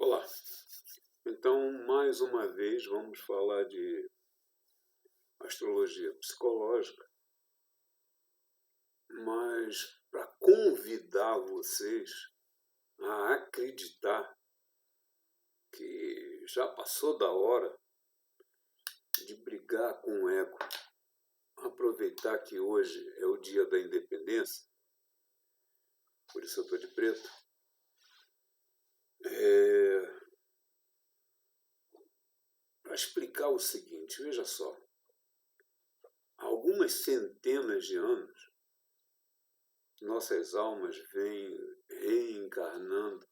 Olá, então mais uma vez vamos falar de astrologia psicológica, mas para convidar vocês a acreditar que já passou da hora de brigar com o ego, aproveitar que hoje é o dia da independência, por isso eu estou de preto, para explicar o seguinte, veja só, há algumas centenas de anos, nossas almas vêm reencarnando,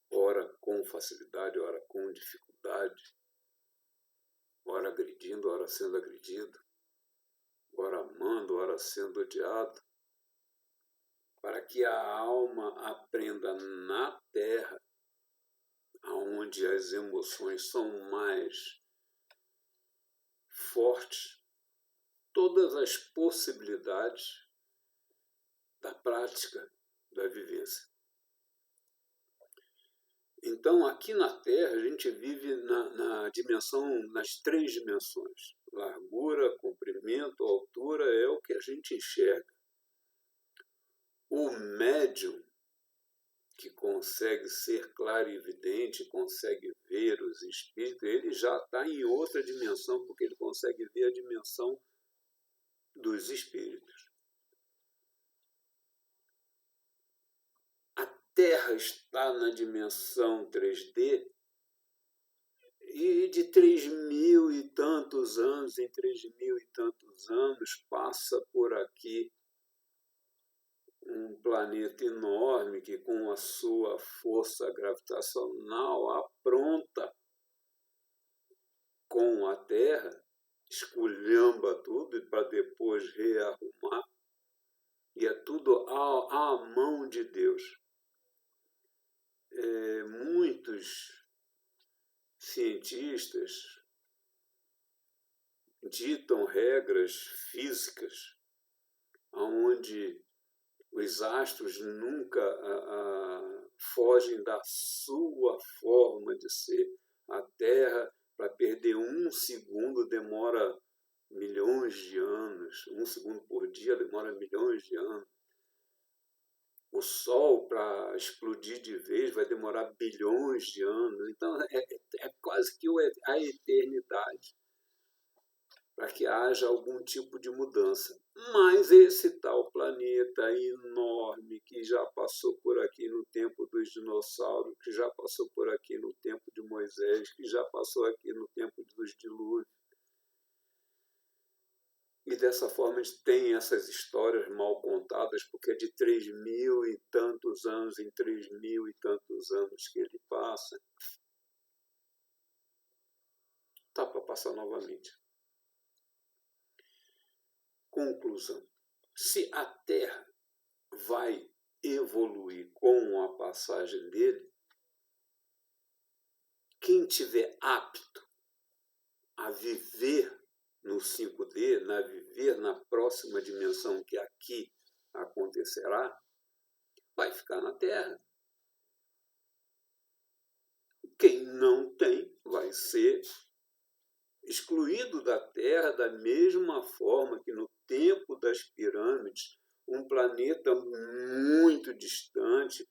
ora com facilidade, ora com dificuldade, ora agredindo, ora sendo agredido, ora amando, ora sendo odiado, para que a alma aprenda na Terra, onde as emoções são mais fortes, todas as possibilidades da prática, da vivência. Então, aqui na Terra, a gente vive nas três dimensões. Largura, comprimento, altura é o que a gente enxerga. O médium, que consegue ser clarividente, consegue ver os espíritos, ele já está em outra dimensão, porque ele consegue ver a dimensão dos espíritos. A Terra está na dimensão 3D, e de 3.000 e tantos anos em 3.000 e tantos anos passa por aqui um planeta enorme que, com a sua força gravitacional, apronta com a Terra, esculhamba tudo para depois rearrumar, e é tudo à mão de Deus. Muitos cientistas ditam regras físicas onde os astros nunca fogem da sua forma de ser. A Terra, para perder 1 segundo, demora milhões de anos. 1 segundo por dia demora milhões de anos. O Sol, para explodir de vez, vai demorar bilhões de anos. Então, é quase que a eternidade para que haja algum tipo de mudança. Mas esse tal planeta enorme que já passou por aqui no tempo dos dinossauros, que já passou por aqui no tempo de Moisés, que já passou aqui no tempo dos dilúvios, e dessa forma a gente tem essas histórias mal contadas, porque é de 3.000 e tantos anos em 3.000 e tantos anos que ele passa. Está para passar novamente. Conclusão. Se a Terra vai evoluir com a passagem dele, quem tiver apto a viver no 5D, viver na próxima dimensão que aqui acontecerá, vai ficar na Terra. Quem não tem vai ser excluído da Terra da mesma forma que no tempo das pirâmides, um planeta muito distante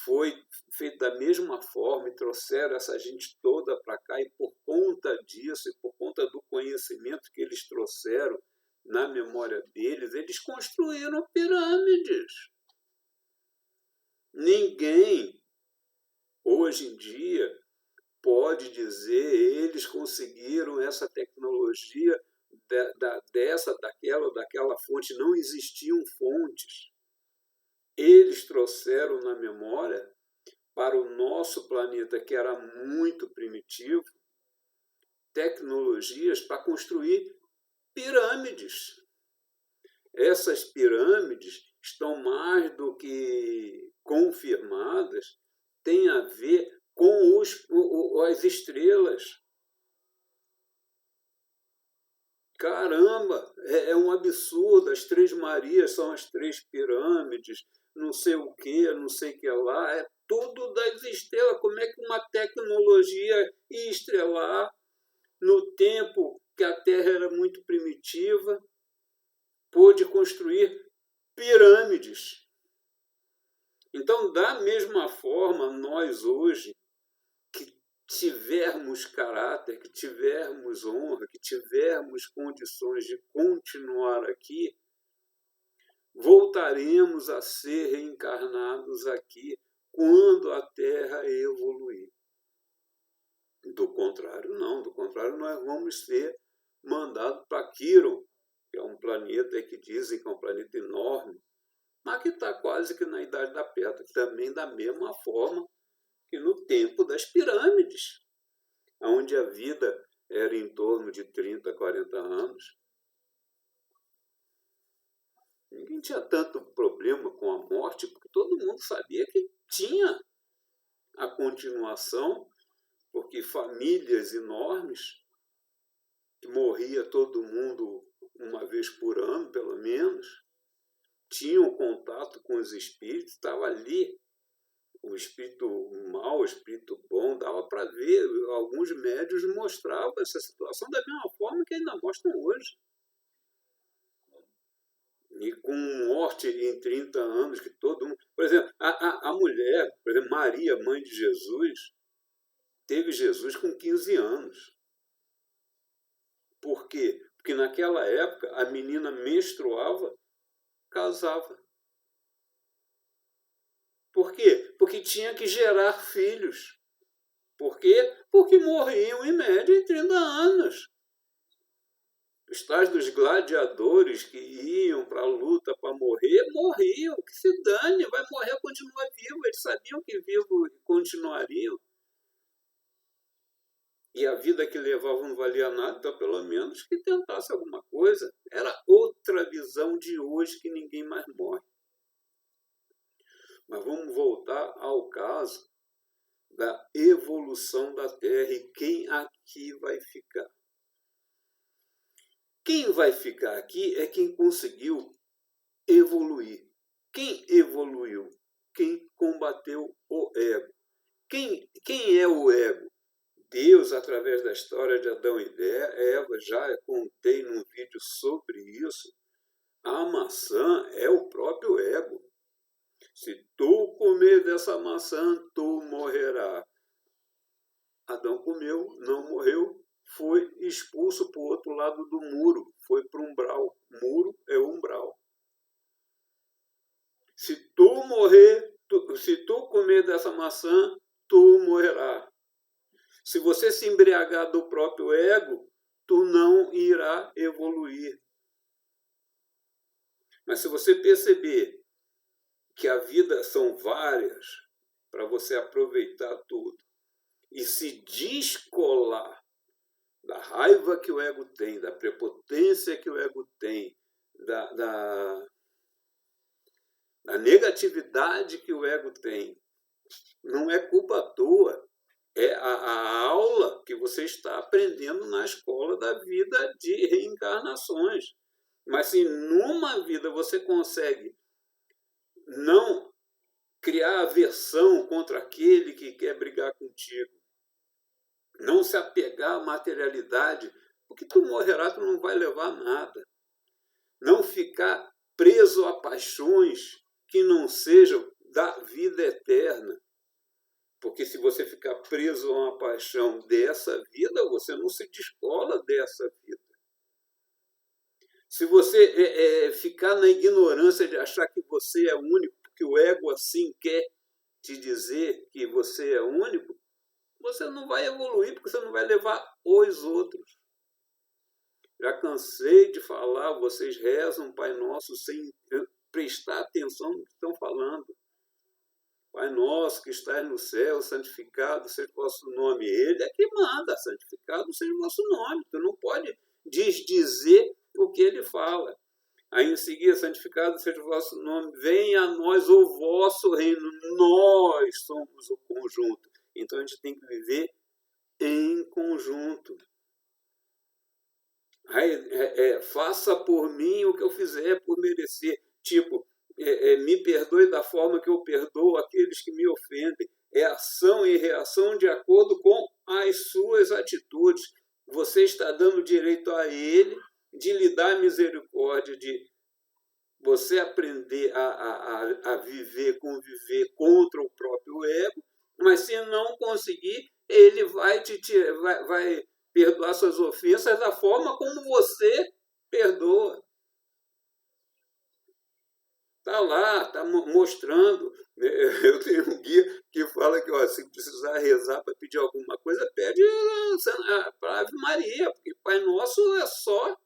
foi feito da mesma forma e trouxeram essa gente toda para cá, e por conta disso e por conta do conhecimento que eles trouxeram na memória deles, eles construíram pirâmides. Ninguém, hoje em dia, pode dizer eles conseguiram essa tecnologia dessa, daquela ou daquela fonte. Não existiam fontes. Eles trouxeram na memória para o nosso planeta, que era muito primitivo, tecnologias para construir pirâmides. Essas pirâmides estão mais do que confirmadas, têm a ver com as estrelas. Caramba, é um absurdo. As Três Marias são as 3 pirâmides. não sei o que, não sei o que lá, é tudo das estrelas. Como é que uma tecnologia estelar, no tempo que a Terra era muito primitiva, pôde construir pirâmides? Então, da mesma forma, nós hoje, que tivermos caráter, que tivermos honra, que tivermos condições de continuar aqui, voltaremos a ser reencarnados aqui quando a Terra evoluir. Do contrário, não. Do contrário, nós vamos ser mandados para Quiron, que é um planeta que dizem que é um planeta enorme, mas que está quase que na Idade da Pedra, também da mesma forma que no tempo das pirâmides, onde a vida era em torno de 30, 40 anos. Ninguém tinha tanto problema com a morte, porque todo mundo sabia que tinha a continuação, porque famílias enormes, que morria todo mundo uma vez por ano, pelo menos, tinham contato com os espíritos, estava ali. O espírito mau, o espírito bom, dava para ver. Alguns médios mostravam essa situação da mesma forma que ainda mostram hoje. E com morte em 30 anos, que todo mundo... Por exemplo, a mulher, por exemplo, Maria, mãe de Jesus, teve Jesus com 15 anos. Por quê? Porque naquela época a menina menstruava, casava. Por quê? Porque tinha que gerar filhos. Por quê? Porque morriam em média em 30 anos. Os tais dos gladiadores que iam para a luta para morrer, morriam. Que se dane, vai morrer, continua vivo. Eles sabiam que vivo continuariam. E a vida que levavam não valia nada, então pelo menos que tentasse alguma coisa. Era outra visão de hoje, que ninguém mais morre. Mas vamos voltar ao caso da evolução da Terra e quem aqui vai ficar. Quem vai ficar aqui é quem conseguiu evoluir. Quem evoluiu? Quem combateu o ego. Quem é o ego? Deus, através da história de Adão e Eva, já contei num vídeo sobre isso. A maçã é o próprio ego. Se tu comer dessa maçã, tu morrerás. Adão comeu, não morreu, foi expulso para o outro lado do muro, foi para o umbral. Muro é umbral. Se tu morrer, se tu comer dessa maçã, tu morrerás. Se você se embriagar do próprio ego, tu não irá evoluir. Mas se você perceber que a vida são várias, para você aproveitar tudo, e se descolar da raiva que o ego tem, da prepotência que o ego tem, da negatividade que o ego tem, não é culpa tua. É a aula que você está aprendendo na escola da vida de reencarnações. Mas se numa vida você consegue não criar aversão contra aquele que quer brigar contigo, não se apegar à materialidade, porque tu morrerá, tu não vai levar nada. Não ficar preso a paixões que não sejam da vida eterna. Porque se você ficar preso a uma paixão dessa vida, você não se descola dessa vida. Se você ficar na ignorância de achar que você é único, porque o ego assim quer te dizer que você é único, você não vai evoluir, porque você não vai levar os outros. Já cansei de falar, vocês rezam Pai Nosso sem prestar atenção no que estão falando. Pai nosso que estás no céu, santificado seja o vosso nome. Ele é que manda, santificado seja o vosso nome. Tu não pode desdizer o que ele fala. Aí em seguida, santificado seja o vosso nome, venha a nós o vosso reino. Nós somos o conjunto. Então a gente tem que viver em conjunto. Aí, faça por mim o que eu fizer por merecer. Tipo, me perdoe da forma que eu perdoo aqueles que me ofendem. É ação e reação de acordo com as suas atitudes. Você está dando direito a ele de lhe dar misericórdia, de você aprender a viver, conviver contra o próprio ego, mas se não conseguir, ele vai vai perdoar suas ofensas da forma como você perdoa. Está lá, está mostrando. Eu tenho um guia que fala que, ó, se precisar rezar para pedir alguma coisa, pede para Ave Maria, porque Pai Nosso é só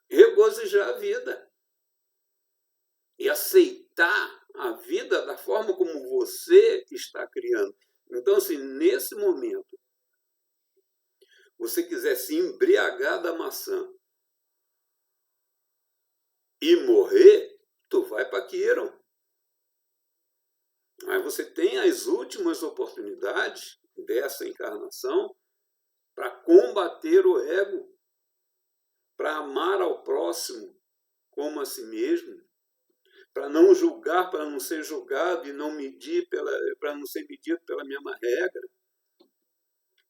regozijar a vida e aceitar a vida da forma como você está criando. Então, se nesse momento você quiser se embriagar da maçã e morrer, tu vai para Quiron. Aí você tem as últimas oportunidades dessa encarnação para combater o ego, para amar ao próximo como a si mesmo, para não julgar, para não ser julgado e não medir para não ser medido pela mesma regra,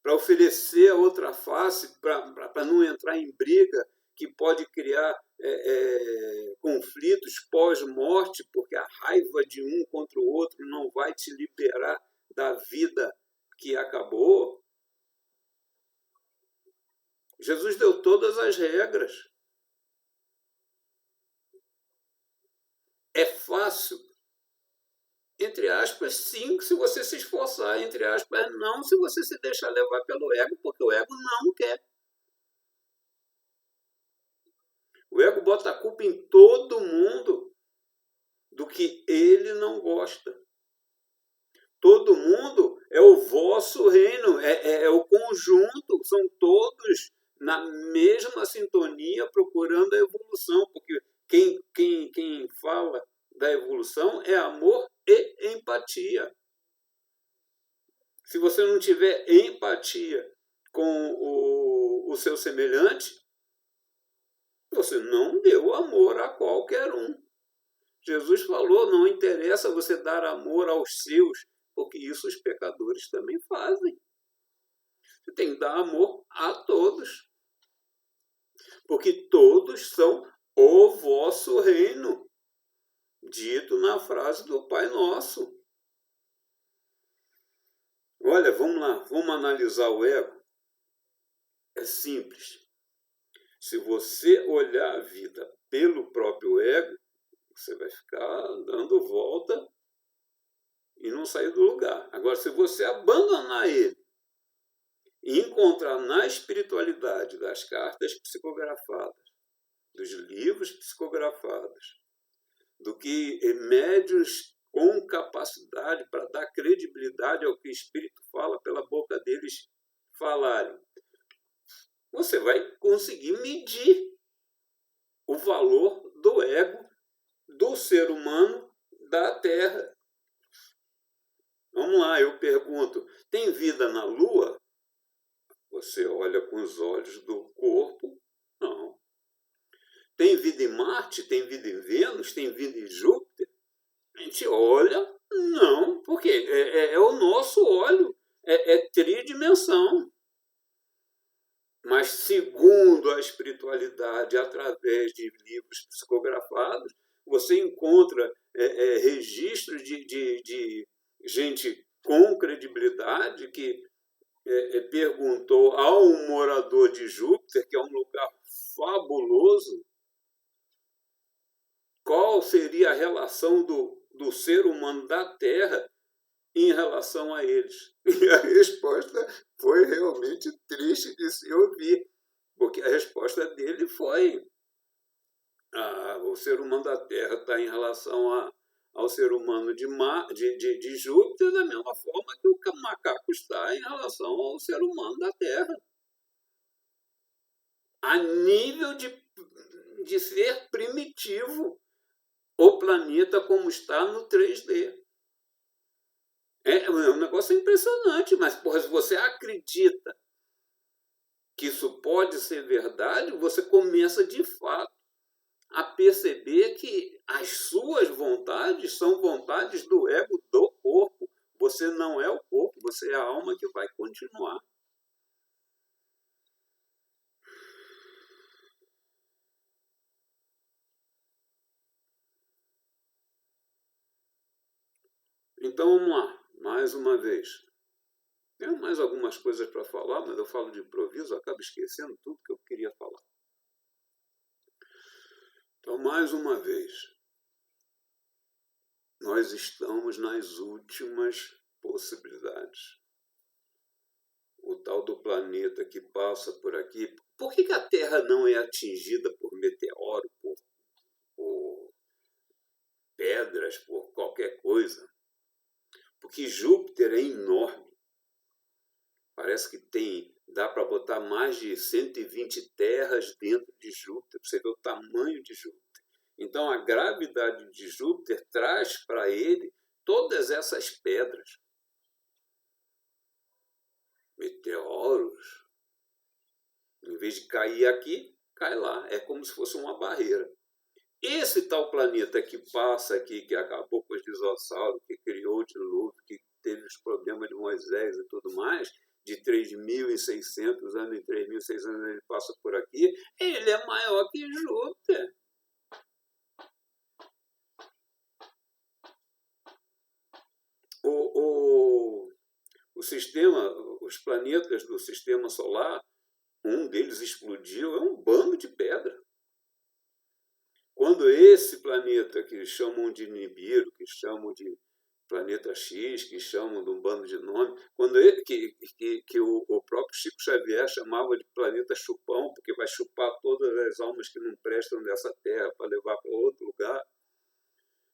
para oferecer a outra face, para não entrar em briga que pode criar conflitos pós-morte, porque a raiva de um contra o outro não vai te liberar da vida que acabou. Jesus deu todas as regras. É fácil, entre aspas, sim, se você se esforçar, entre aspas, não, se você se deixar levar pelo ego, porque o ego não quer. O ego bota a culpa em todo mundo do que ele não gosta. Todo mundo é o vosso reino, é o conjunto, são todos na mesma sintonia procurando a evolução, porque quem fala da evolução é amor e empatia. Se você não tiver empatia com o seu semelhante, você não deu amor a qualquer um. Jesus falou, não interessa você dar amor aos seus, porque isso os pecadores também fazem. Você tem que dar amor a todos, porque todos são o vosso reino, dito na frase do Pai Nosso. Olha, vamos lá, vamos analisar o ego. É simples. Se você olhar a vida pelo próprio ego, você vai ficar dando volta e não sair do lugar. Agora, se você abandonar ele e encontrar na espiritualidade das cartas psicografadas, dos livros psicografados, do que médiuns com capacidade para dar credibilidade ao que o Espírito fala pela boca deles falarem, você vai conseguir medir o valor do ego do ser humano da Terra. Vamos lá, eu pergunto, tem vida na Lua? Você olha com os olhos do corpo? Não. Tem vida em Marte? Tem vida em Vênus? Tem vida em Júpiter? A gente olha, não, porque é o nosso olho, é tridimensão. Mas, segundo a espiritualidade, através de livros psicografados, você encontra registros de gente com credibilidade que perguntou a um morador de Júpiter, que é um lugar fabuloso, qual seria a relação do ser humano da Terra em relação a eles. E a resposta foi realmente triste de se ouvir, porque a resposta dele foi o ser humano da Terra está em relação ao ser humano de Júpiter da mesma forma que o macaco está em relação ao ser humano da Terra. A nível de ser primitivo, o planeta como está no 3D. É um negócio impressionante, mas porra, se você acredita que isso pode ser verdade, você começa de fato a perceber que as suas vontades são vontades do ego do corpo. Você não é o corpo, você é a alma que vai continuar. Então vamos lá, mais uma vez. Tenho mais algumas coisas para falar, mas eu falo de improviso, acabo esquecendo tudo que eu queria falar. Então, mais uma vez, nós estamos nas últimas possibilidades. O tal do planeta que passa por aqui. Por que a Terra não é atingida por meteoro, por pedras, por qualquer coisa? Porque Júpiter é enorme. Parece que dá para botar mais de 120 terras dentro de Júpiter, para você ver o tamanho de Júpiter. Então, a gravidade de Júpiter traz para ele todas essas pedras. Meteoros. Em vez de cair aqui, cai lá. É como se fosse uma barreira. Esse tal planeta que passa aqui, que acabou com os dinossauros, que criou o dilúvio, que teve os problemas de Moisés e tudo mais, de 3.600 anos em 3.600 anos ele passa por aqui, ele é maior que Júpiter. Os planetas do sistema solar, um deles explodiu, é um bando de pedra. Quando esse planeta, que chamam de Nibiru, que chamam de planeta X, que chamam de um bando de nome, quando que o próprio Chico Xavier chamava de planeta chupão, porque vai chupar todas as almas que não prestam dessa Terra para levar para outro lugar.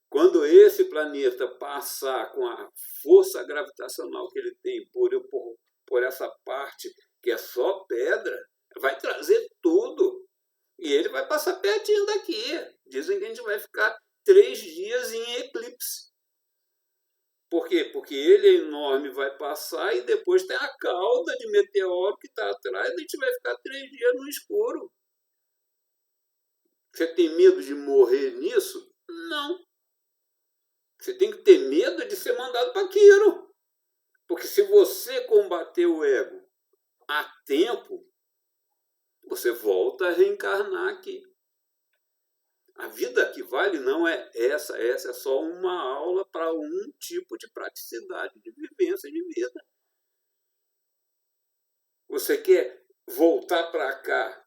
Quando esse planeta passar com a força gravitacional que ele tem por essa parte que é só pedra, vai trazer tudo. E ele vai passar pertinho daqui. Dizem que a gente vai ficar 3 dias em eclipse. Por quê? Porque ele é enorme, vai passar e depois tem a cauda de meteoro que está atrás e a gente vai ficar 3 dias no escuro. Você tem medo de morrer nisso? Não. Você tem que ter medo de ser mandado para Quiro. Porque se você combater o ego a tempo, você volta a reencarnar aqui. A vida que vale não é essa é só uma aula para um tipo de praticidade de vivência de vida. Você quer voltar para cá,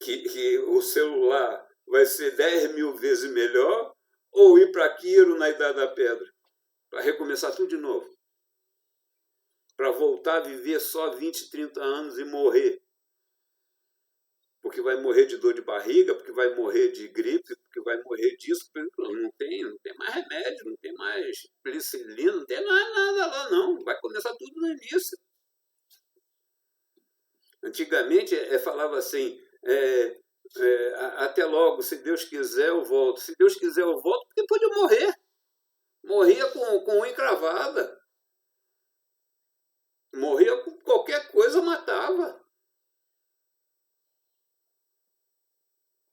que o celular vai ser 10.000 vezes melhor, ou ir para Quiro na Idade da Pedra, para recomeçar tudo de novo? Para voltar a viver só 20, 30 anos e morrer? Porque vai morrer de dor de barriga, porque vai morrer de gripe, porque vai morrer disso. Não tem mais remédio, não tem mais penicilina, não tem mais nada lá, não. Vai começar tudo no início. Antigamente, falava assim, até logo, se Deus quiser eu volto. Se Deus quiser eu volto, porque podia morrer. Morria com unha encravada. Morria com qualquer coisa, matava.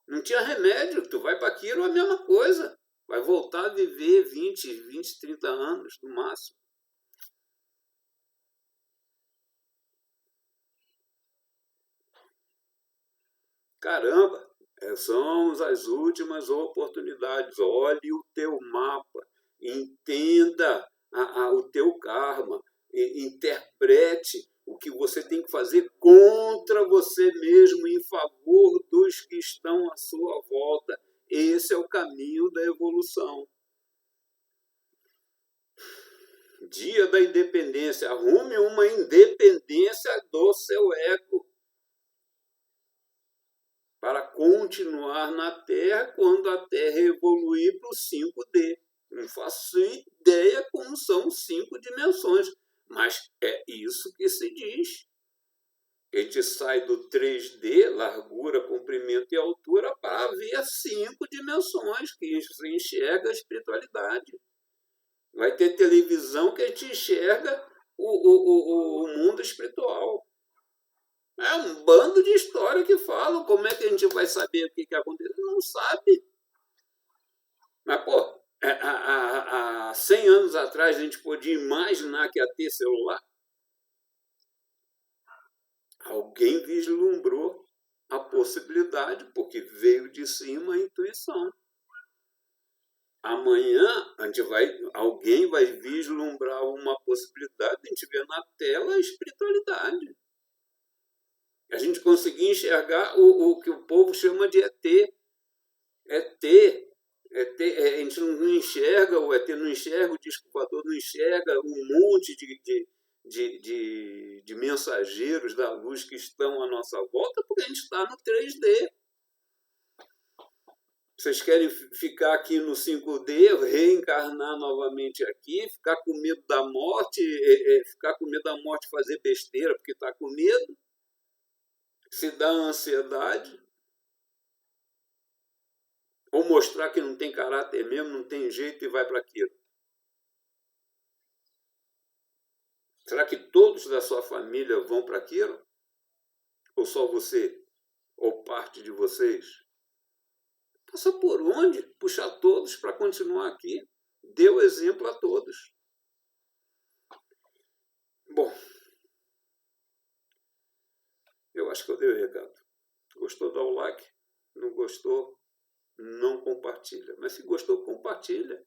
Não tinha remédio, tu vai para aquilo, é a mesma coisa. Vai voltar a viver 20, 30 anos, no máximo. Caramba, são as últimas oportunidades. Olhe o teu mapa, entenda o teu karma, interprete o que você tem que fazer contra você mesmo, em favor dos que estão à sua volta. Esse é o caminho da evolução. Dia da independência. Arrume uma independência do seu ego para continuar na Terra quando a Terra evoluir para o 5D. Não faço ideia como são 5 dimensões, mas é isso que se diz. A gente sai do 3D, largura, comprimento e altura, para ver 5 dimensões que se enxerga a espiritualidade. Vai ter televisão que a gente enxerga o mundo espiritual. É um bando de história que falam. Como é que a gente vai saber o que aconteceu? Não sabe. Mas, pô, há 100 anos atrás a gente podia imaginar que ia ter celular? Alguém vislumbrou a possibilidade, porque veio de cima a intuição. Amanhã alguém vai vislumbrar uma possibilidade de a gente ver na tela a espiritualidade. A gente conseguir enxergar o que o povo chama de ET. ET. A gente não enxerga, o ET não enxerga, o disco voador não enxerga, um monte de mensageiros da luz que estão à nossa volta, porque a gente está no 3D. Vocês querem ficar aqui no 5D, reencarnar novamente aqui, ficar com medo da morte, ficar com medo da morte fazer besteira porque está com medo, se dá ansiedade, ou mostrar que não tem caráter mesmo, não tem jeito e vai para aquilo. Será que todos da sua família vão para aquilo? Ou só você? Ou parte de vocês? Passa por onde? Puxar todos para continuar aqui. Deu exemplo a todos. Bom, eu acho que eu dei o recado. Gostou, dá o like. Não gostou, não compartilha. Mas se gostou, compartilha.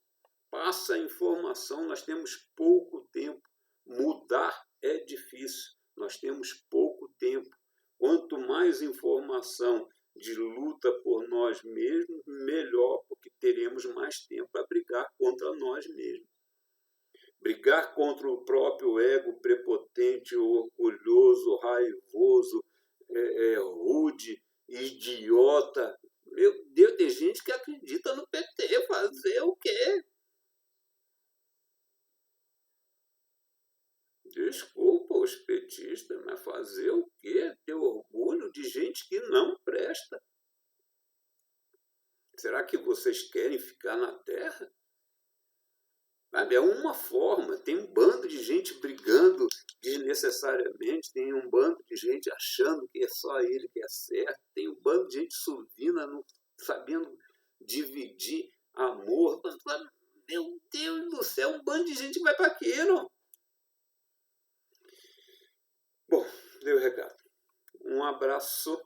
Passa a informação. Nós temos pouco tempo. Mudar é difícil. Nós temos pouco tempo. Quanto mais informação de luta por nós mesmos, melhor, porque teremos mais tempo para brigar contra nós mesmos. Brigar contra o próprio ego prepotente, orgulhoso, raivoso, rude, idiota. Meu Deus, tem gente que acredita no PT. Fazer o quê? Desculpa os petistas, mas fazer o quê? Ter orgulho de gente que não presta. Será que vocês querem ficar na Terra? Sabe, é uma forma. Tem um bando de gente brigando desnecessariamente, tem um bando de gente achando que é só ele que é certo, tem um bando de gente surdina, não sabendo dividir amor. Meu Deus do céu, um bando de gente vai para aquilo. Bom, deu o recado. Um abraço.